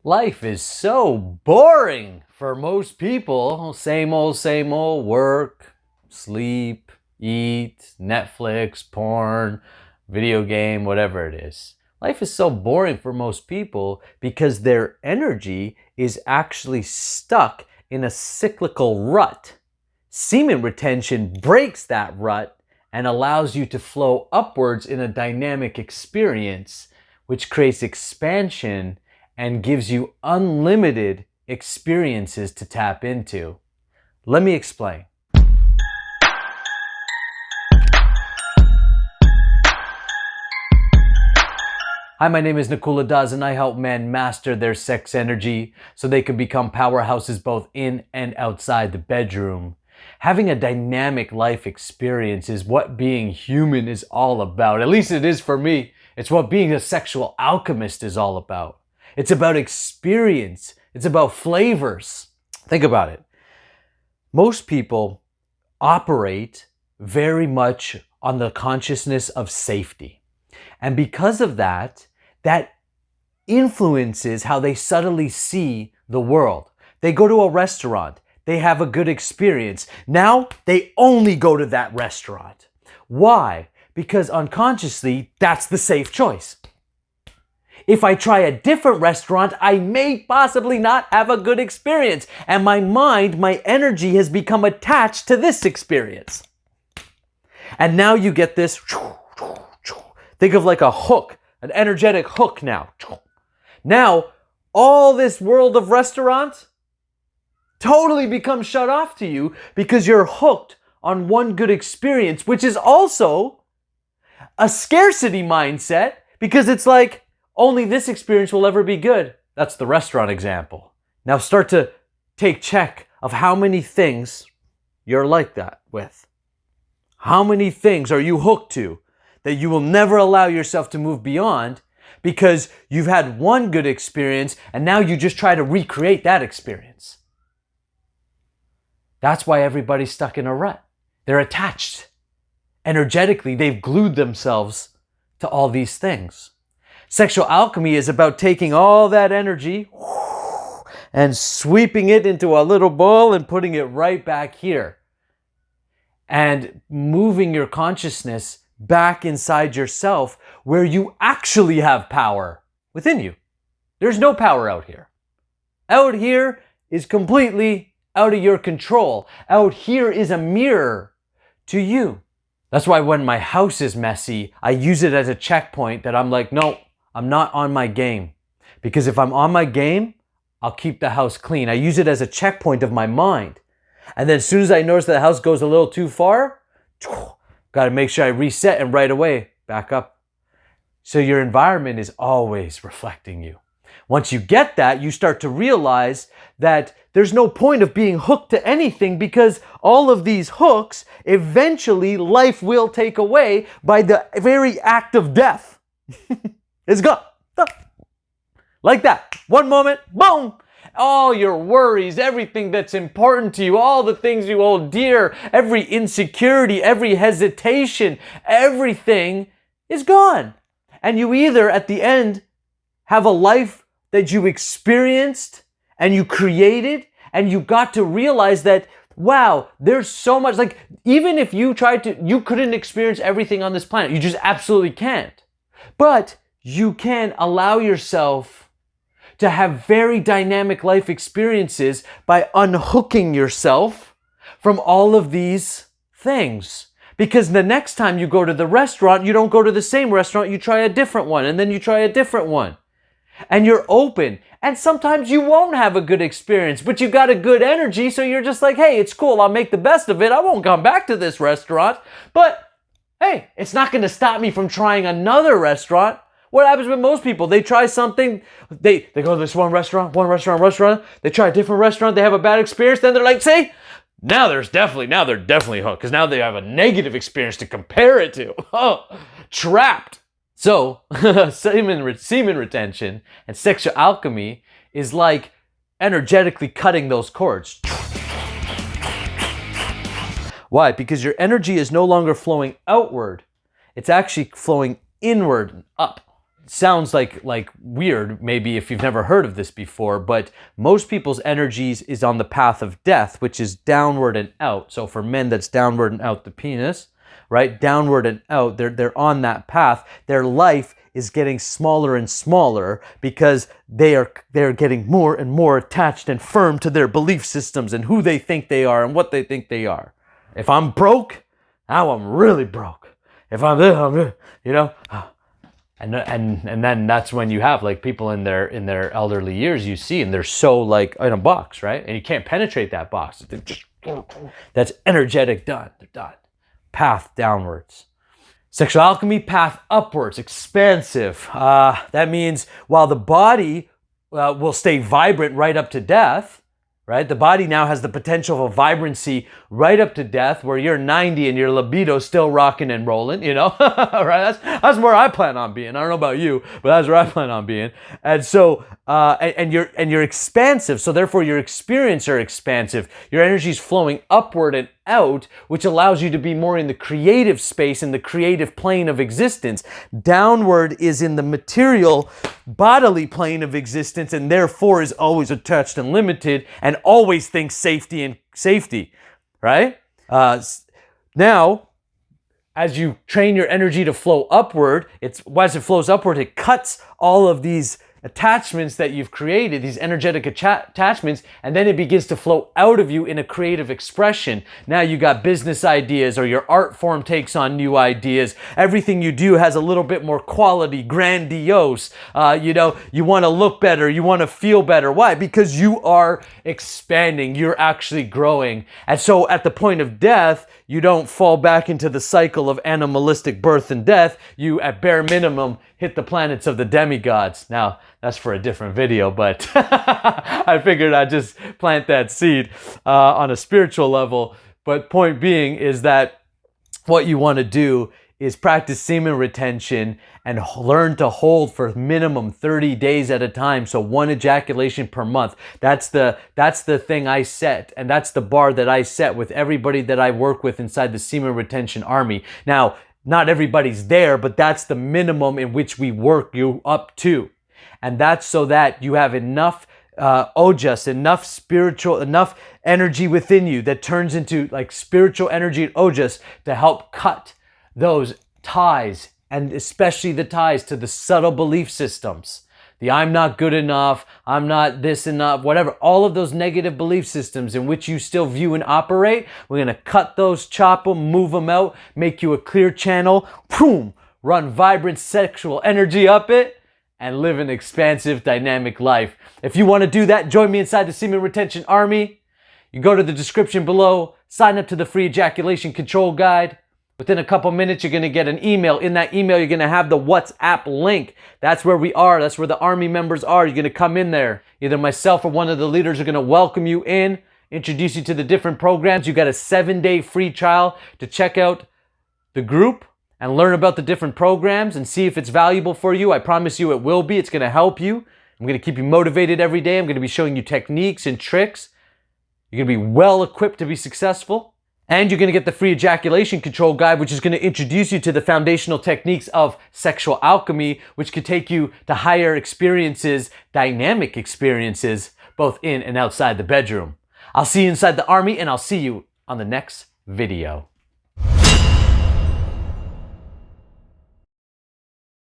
Life is so boring for most people. Same old, work, sleep, eat, Netflix, porn, video game, whatever it is. Life is so boring for most people because their energy is actually stuck in a cyclical rut. Semen retention breaks that rut and allows you to flow upwards in a dynamic experience, which creates expansion and gives you unlimited experiences to tap into. Let me explain. Hi, my name is Nakula Das and I help men master their sex energy so they can become powerhouses both in and outside the bedroom. Having a dynamic life experience is what being human is all about. At least it is for me. It's what being a sexual alchemist is all about. It's about experience. It's about flavors. Think about it. Most people operate very much on the consciousness of safety. And because of that, that influences how they subtly see the world. They go to a restaurant. They have a good experience. Now they only go to that restaurant. Why? Because unconsciously, that's the safe choice. If I try a different restaurant, I may possibly not have a good experience. And my mind, my energy has become attached to this experience. And now you get this, think of like a hook, an energetic hook now. Now, all this world of restaurants totally becomes shut off to you because you're hooked on one good experience, which is also a scarcity mindset because it's like, only this experience will ever be good. That's the restaurant example. Now start to take check of how many things you're like that with. How many things are you hooked to that you will never allow yourself to move beyond because you've had one good experience and now you just try to recreate that experience. That's why everybody's stuck in a rut. They're attached. Energetically, they've glued themselves to all these things. Sexual alchemy is about taking all that energy and sweeping it into a little bowl and putting it right back here. And moving your consciousness back inside yourself where you actually have power within you. There's no power out here. Out here is completely out of your control. Out here is a mirror to you. That's why when my house is messy, I use it as a checkpoint that I'm like, no, I'm not on my game. Because if I'm on my game, I'll keep the house clean. I use it as a checkpoint of my mind. And then as soon as I notice that the house goes a little too far, got to make sure I reset and right away back up. So your environment is always reflecting you. Once you get that, you start to realize that there's no point of being hooked to anything because all of these hooks, eventually life will take away by the very act of death. It's gone. Like that. One moment, boom. All your worries, everything that's important to you, all the things you hold dear, every insecurity, every hesitation, everything is gone. And you either at the end have a life that you experienced and you created and you got to realize that, wow, there's so much, like even if you tried to, you couldn't experience everything on this planet. You just absolutely can't. But you can allow yourself to have very dynamic life experiences by unhooking yourself from all of these things. Because the next time you go to the restaurant, you don't go to the same restaurant, you try a different one, and then you try a different one. And you're open. And sometimes you won't have a good experience, but you got a good energy, so you're just like, hey, it's cool, I'll make the best of it. I won't come back to this restaurant. But hey, it's not going to stop me from trying another restaurant. What happens with most people? They try something, they go to this one restaurant, they try a different restaurant, they have a bad experience, then they're like, see, now they're definitely hooked, because now they have a negative experience to compare it to. Oh, trapped. So, semen retention and sexual alchemy is like energetically cutting those cords. Why? Because your energy is no longer flowing outward. It's actually flowing inward and up. sounds like weird, maybe if you've never heard of this before, but most people's energies is on the path of death, which is downward and out. So for men, that's downward and out the penis, right? Downward and out. They're on that path. Their life is getting smaller and smaller because they're getting more and more attached and firm to their belief systems and who they think they are and what they think they are. If I'm broke, now I'm really broke. If I'm this, I'm this, you know. And then that's when you have like people in their elderly years, you see, and they're so like in a box, right? And you can't penetrate that box. They're just, that's energetic done. They're done. Path downwards. Sexual alchemy, path upwards, expansive. That means while the body will stay vibrant right up to death, right? The body now has the potential of a vibrancy right up to death, where you're 90 and your libido's still rocking and rolling, you know? Right? That's where I plan on being. I don't know about you, but that's where I plan on being. And so, and you're expansive. So therefore your experience are expansive. Your energy's flowing upward and out, which allows you to be more in the creative space, in the creative plane of existence. Downward is in the material bodily plane of existence, and therefore is always attached and limited and always thinks safety, right? Now, as you train your energy to flow upward, as it flows upward, it cuts all of these attachments that you've created, these energetic attachments, and then it begins to flow out of you in a creative expression. Now you got business ideas, or your art form takes on new ideas. Everything you do has a little bit more quality, grandiose. You want to look better, you want to feel better. Why? Because you are expanding, you're actually growing. And so at the point of death, you don't fall back into the cycle of animalistic birth and death. You, at bare minimum, hit the planets of the demigods. Now, that's for a different video, but I figured I'd just plant that seed on a spiritual level. But point being is that what you want to do is practice semen retention and learn to hold for minimum 30 days at a time. So 1 ejaculation per month. That's the thing I set, and that's the bar that I set with everybody that I work with inside the semen retention army. Now, not everybody's there, but that's the minimum in which we work you up to. And that's so that you have enough ojas, enough energy within you that turns into like spiritual energy and ojas to help cut those ties, and especially the ties to the subtle belief systems. The I'm not good enough, I'm not this enough, whatever. All of those negative belief systems in which you still view and operate, we're going to cut those, chop them, move them out, make you a clear channel, boom, run vibrant sexual energy up it, and live an expansive, dynamic life. If you want to do that, join me inside the Semen Retention Army. You go to the description below, sign up to the free ejaculation control guide. Within a couple minutes, you're going to get an email. In that email, you're going to have the WhatsApp link. That's where we are. That's where the Army members are. You're going to come in there. Either myself or one of the leaders are going to welcome you in, introduce you to the different programs. You got a 7-day free trial to check out the group and learn about the different programs and see if it's valuable for you. I promise you it will be. It's going to help you. I'm going to keep you motivated every day. I'm going to be showing you techniques and tricks. You're going to be well equipped to be successful. And you're going to get the free ejaculation control guide, which is going to introduce you to the foundational techniques of sexual alchemy, which could take you to higher experiences, dynamic experiences, both in and outside the bedroom. I'll see you inside the army, and I'll see you on the next video.